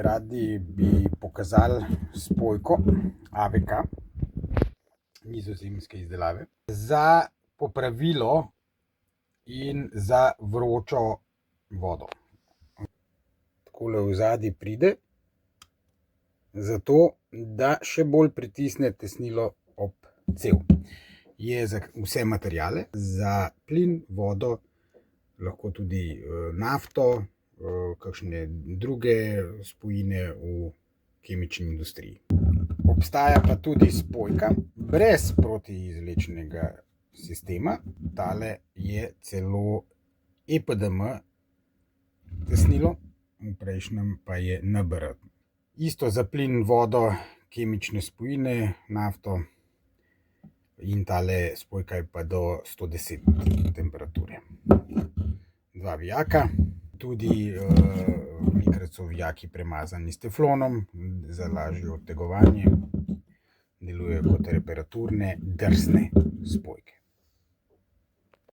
Radi bi pokazali spojko AVK, nizozemske izdelave, za popravilo in za vročo vodo. Takole v zadnji pride, zato da še bolj pritisne tesnilo ob cev. Je za vse materiale, za plin, vodo, lahko tudi nafto, kakšne druge spojine v kemični industriji. Obstaja pa tudi spojka brez protiizvlečnega sistema. Tale je celo EPDM tesnilo, v prejšnjem pa je NBR. Isto za plin, vodo, kemične spojine, nafto, in tale spojka je pa do 110 temperature. Dva vijaka, tudi velikokrat so vijaki premazani s teflonom za lažje odtegovanje. Delujejo kot temperaturne drsne spojke.